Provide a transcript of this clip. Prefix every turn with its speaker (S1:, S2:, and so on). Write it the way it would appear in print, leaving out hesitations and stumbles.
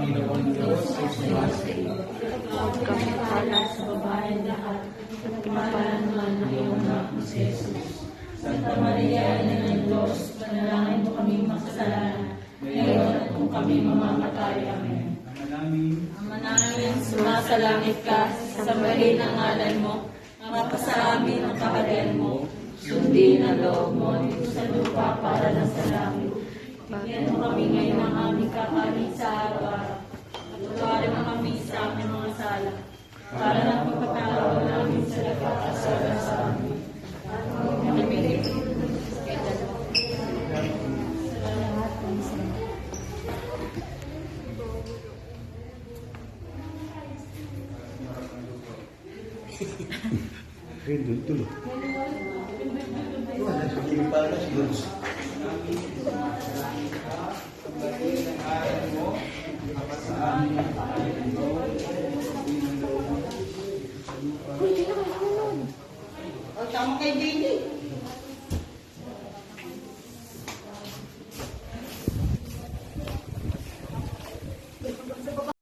S1: Panginoon Diyos ay sumasa iyo. Huwag kang mapala sa babae lahat, at pinapala naman ng iyong anak na si Jesus. Santa Maria, Ina ng Diyos, panalangin mo kami makasalanan, ngayon at kung kami mamamatay. Amen. Ama namin, sumasalangit ka, sambahin ang ngalan mo, mapasa amin ang kaharian mo, sundin ang loob mo dito sa lupa para lang sa langit. Bigyan mo kami ngayon ng aming kakanin sa araw-araw, at tuwarin mo kami sa aming mga sala, para ng pagpapatawa namin sa nagkakasala sa amin. At kami
S2: Tuloy. Wala, sige pa na siguro.
S1: tama kay Dini.